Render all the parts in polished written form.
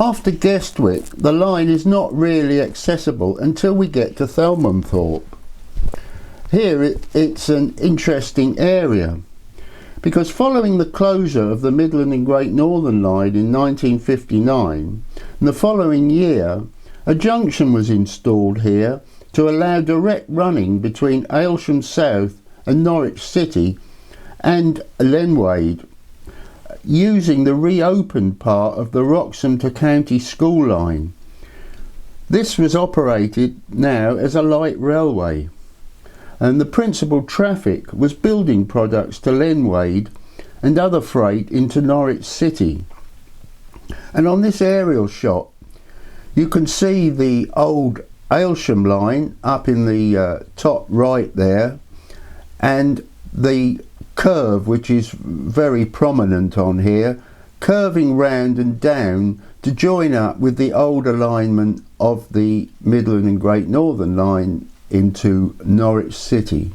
After Guestwick, the line is not really accessible until we get to Thelmelthorpe. Here it's an interesting area, because following the closure of the Midland and Great Northern Line in 1959, the following year a junction was installed here to allow direct running between Aylsham South and Norwich City and Llenwade, using the reopened part of the Wroxham to County School line. This was operated now as a light railway, and the principal traffic was building products to Llenwade and other freight into Norwich City. And on this aerial shot you can see the old Aylsham line up in the top right there, and the curve, which is very prominent on here, curving round and down to join up with the old alignment of the Midland and Great Northern Line into Norwich City.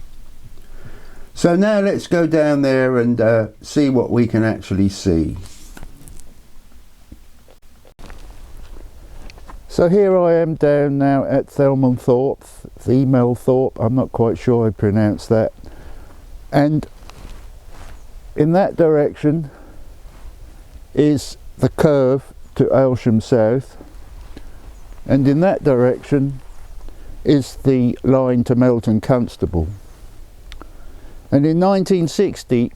So now let's go down there and see what we can actually see. So here I am down now at Thelmelthorpe, I'm not quite sure I pronounced that, and in that direction is the curve to Aylsham South, and in that direction is the line to Melton Constable. And in 1960,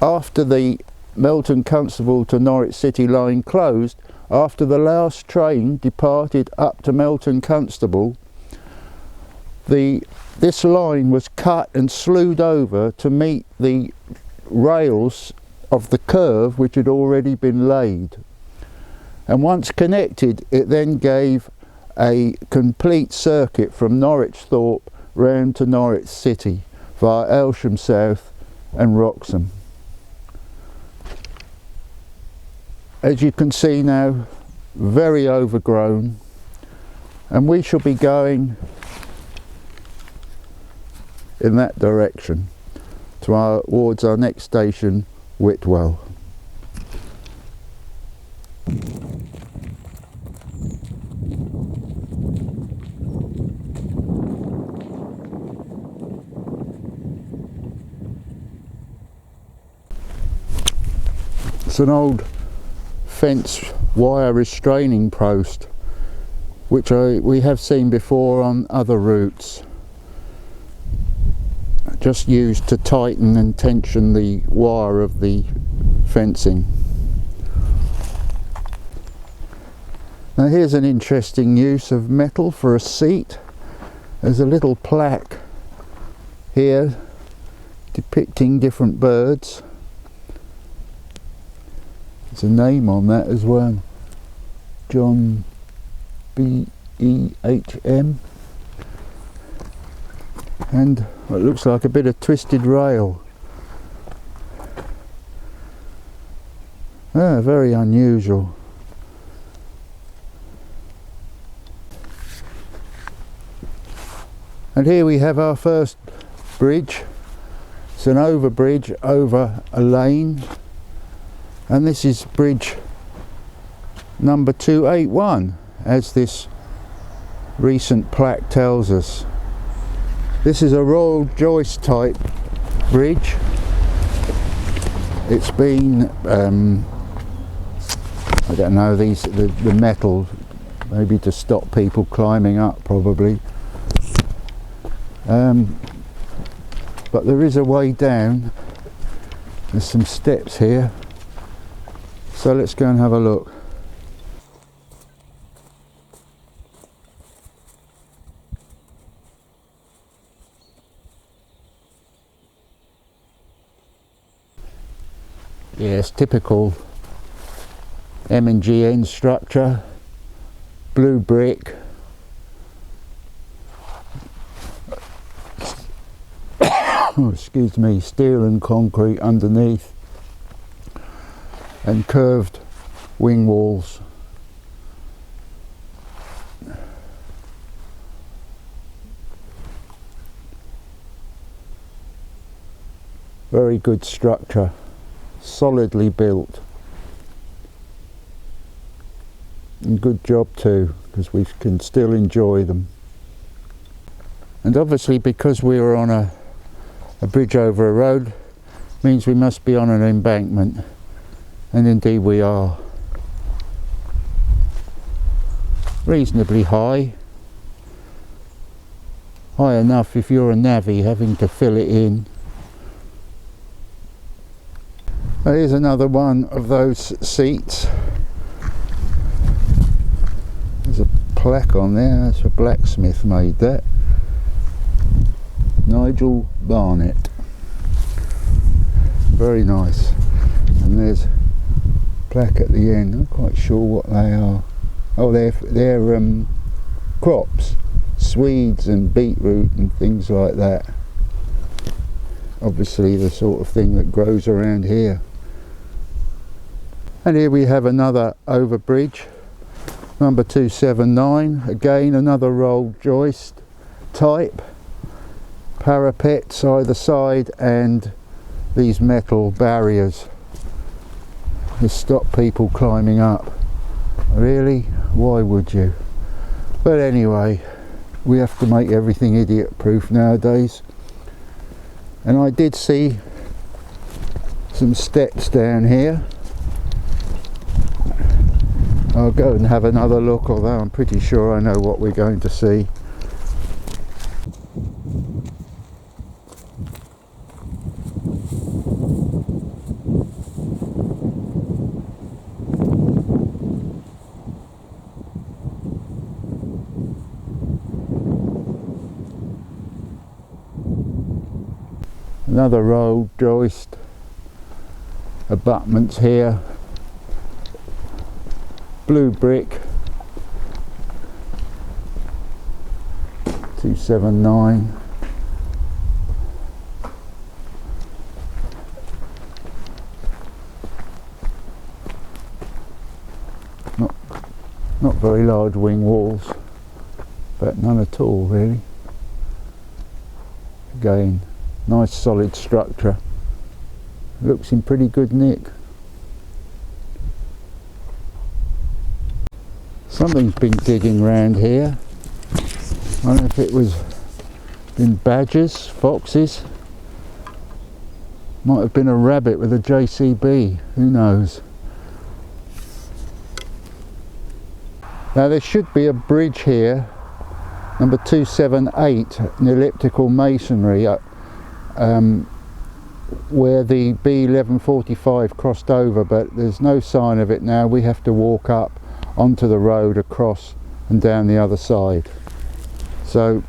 after the Melton Constable to Norwich City line closed, after the last train departed up to Melton Constable, this line was cut and slewed over to meet the rails of the curve which had already been laid. And once connected, it then gave a complete circuit from Norwich Thorpe round to Norwich City via Aylsham South and Wroxham. As you can see now, very overgrown, and we shall be going in that direction towards our next station, Whitwell. It's an old fence wire restraining post which we have seen before on other routes, just used to tighten and tension the wire of the fencing. Now here's an interesting use of metal for a seat. There's a little plaque here depicting different birds. There's a name on that as well, John B.E.H.M. and what looks like a bit of twisted rail. Very unusual. And here we have our first bridge. It's an overbridge over a lane, and this is bridge number 281, as this recent plaque tells us. This is a royal joist type bridge. It's been I don't know, the metal, maybe to stop people climbing up probably, but there is a way down. There's some steps here, so let's go and have a look. Yes, typical M and GN structure, blue brick. Oh, excuse me, steel and concrete underneath, and curved wing walls. Very good structure, solidly built. And good job too, because we can still enjoy them. And obviously because we are on a bridge over a road, means we must be on an embankment, and indeed we are. Reasonably high enough if you're a navvy having to fill it in. Here's another one of those seats. There's a plaque on there, that's a blacksmith made that. Nigel Barnett. Very nice. And there's a plaque at the end. I'm not quite sure what they are. Oh, they're crops, swedes and beetroot and things like that. Obviously the sort of thing that grows around here. And here we have another overbridge, number 279. Again, another rolled joist type. Parapets either side and these metal barriers to stop people climbing up. Really? Why would you? But anyway, we have to make everything idiot proof nowadays. And I did see some steps down here. I'll go and have another look, although I'm pretty sure I know what we're going to see. Another rolled joist, abutments here, blue brick, 279. Not very large wing walls, but none at all really. Again, nice solid structure, looks in pretty good nick. Something's been digging around here. I don't know if it was been badgers, foxes, might have been a rabbit with a JCB, who knows. Now there should be a bridge here, number 278, an elliptical masonry, where the B1145 crossed over, but there's no sign of it now. We have to walk up onto the road, across and down the other side. So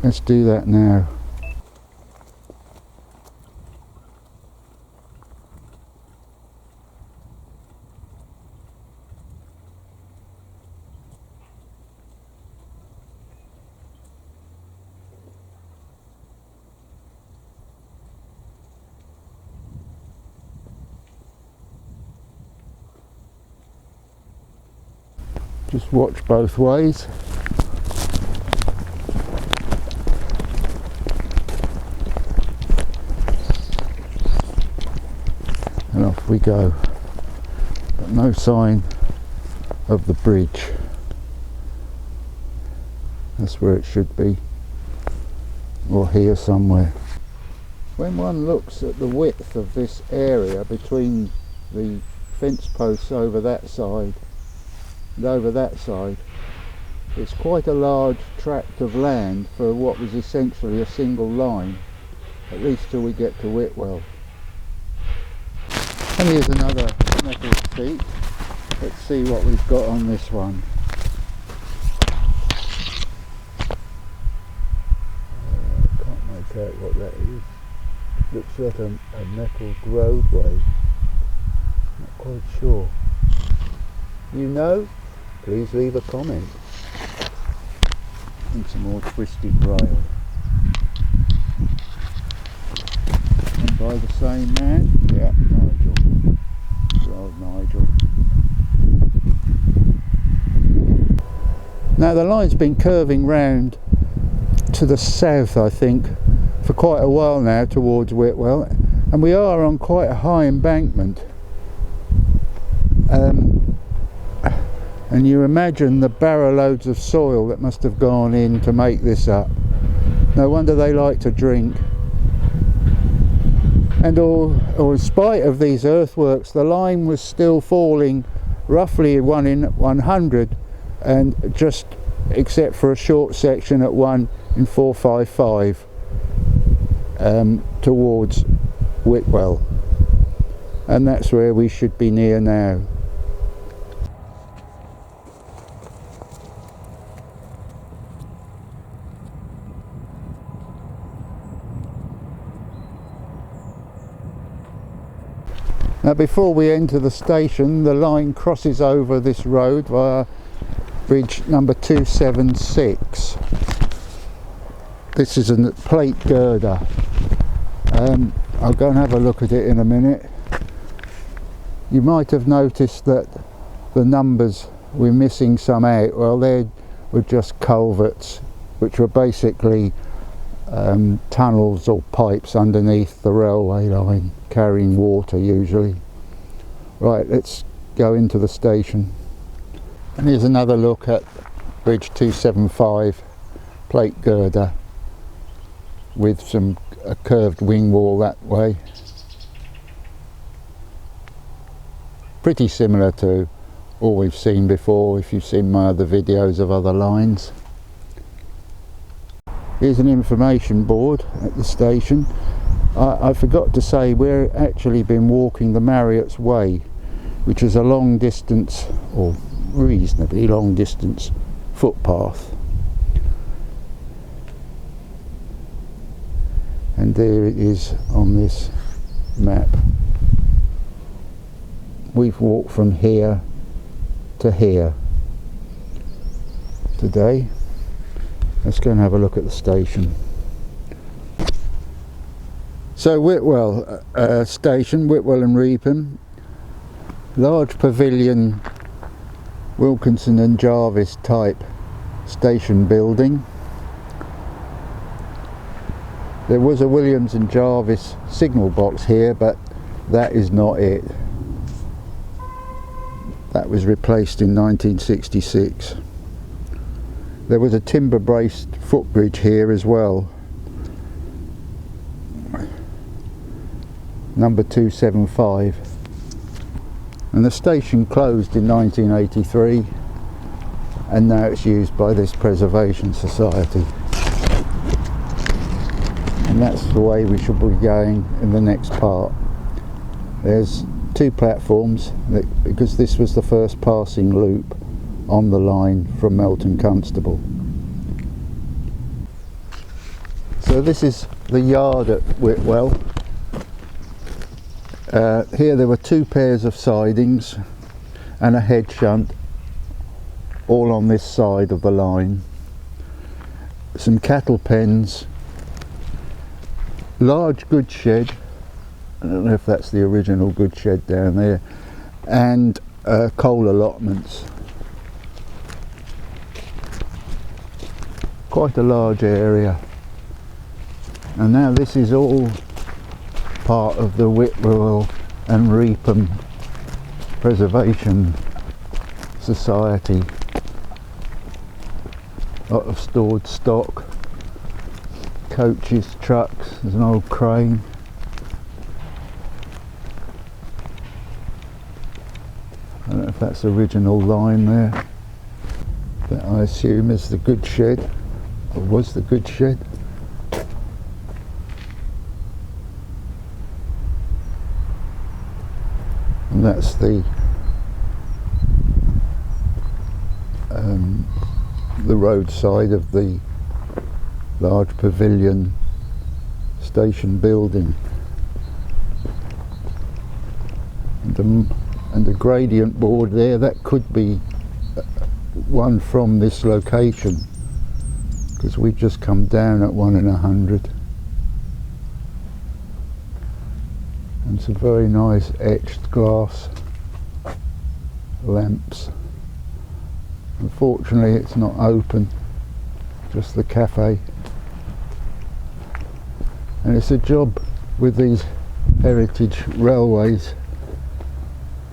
let's do that now. Just watch both ways. And off we go. But no sign of the bridge. That's where it should be. Or here somewhere. When one looks at the width of this area between the fence posts over that side and over that side, it's quite a large tract of land for what was essentially a single line, at least till we get to Whitwell. And here's another metal seat. Let's see what we've got on this one. I can't make out what that is. Looks like a metal roadway. Not quite sure. You know? Please leave a comment. And some more twisted rail. And by the same man? Yeah, Nigel. Good old Nigel. Now the line's been curving round to the south, I think, for quite a while now towards Whitwell, and we are on quite a high embankment. And you imagine the barrow loads of soil that must have gone in to make this up. No wonder they like to drink. And in spite of these earthworks, the line was still falling roughly 1 in 100, and just except for a short section at 1 in 455 towards Whitwell. And that's where we should be near now. Now, before we enter the station, the line crosses over this road via bridge number 276. This is a plate girder. I'll go and have a look at it in a minute. You might have noticed that the numbers, we're missing some out. Well, they were just culverts, which were basically tunnels or pipes underneath the railway line, carrying water usually. Right, let's go into the station. And here's another look at bridge 275, plate girder, with a curved wing wall that way. Pretty similar to all we've seen before if you've seen my other videos of other lines. Here's an information board at the station. I forgot to say, we're actually been walking the Marriott's Way, which is a long distance, or reasonably long distance, footpath. And there it is on this map. We've walked from here to here today. Let's go and have a look at the station. So Whitwell station, Whitwell and Reepham, large pavilion, Wilkinson and Jarvis type station building. There was a Williams and Jarvis signal box here, but that is not it. That was replaced in 1966. There was a timber braced footbridge here as well. Number 275. And the station closed in 1983, and now it's used by this Preservation Society. And that's the way we should be going in the next part. There's 2 platforms, because this was the first passing loop on the line from Melton Constable. So this is the yard at Whitwell. Here there were 2 pairs of sidings and a head shunt, all on this side of the line. Some cattle pens, large goods shed, I don't know if that's the original goods shed down there, and coal allotments. Quite a large area. And now this is all part of the Whitwell and Reepham Preservation Society. A lot of stored stock, coaches, trucks, there's an old crane. I don't know if that's the original line there. That I assume is the goods shed, or was the goods shed. And that's the roadside of the large pavilion station building, and the gradient board there, that could be one from this location, because we've just come down at 1 in 100. And some very nice etched glass lamps. Unfortunately it's not open, just the cafe. And it's a job with these heritage railways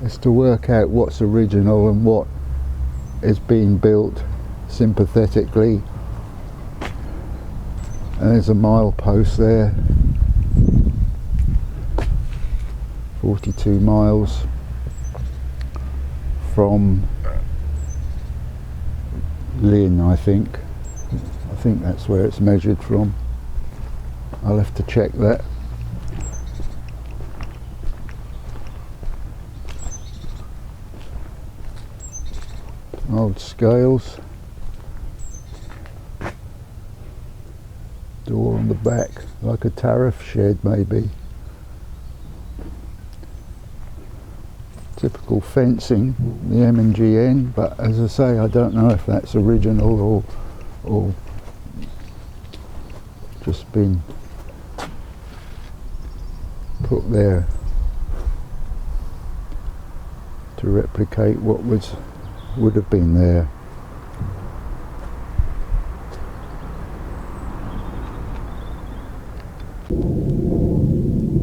is to work out what's original and what is being built sympathetically. And there's a milepost there, 42 miles from Lynn, I think that's where it's measured from. I'll have to check that. Old scales, door on the back, like a tariff shed maybe. Typical fencing, the M and GN, but as I say, I don't know if that's original or just been put there to replicate what would have been there.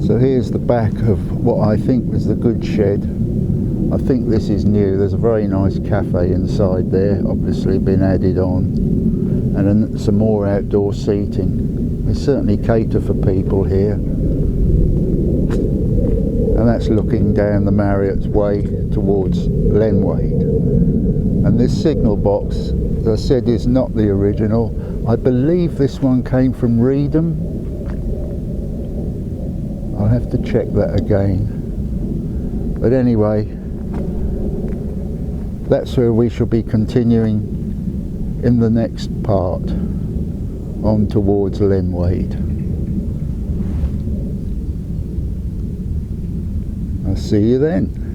So here's the back of what I think was the goods shed. I think this is new. There's a very nice cafe inside there, obviously been added on, and then some more outdoor seating. They certainly cater for people here, and that's looking down the Marriott's way towards Lenwade. And this signal box, as I said, is not the original. I believe this one came from Reedham. I'll have to check that again. But anyway, that's where we shall be continuing in the next part, on towards Lenwade. I'll see you then.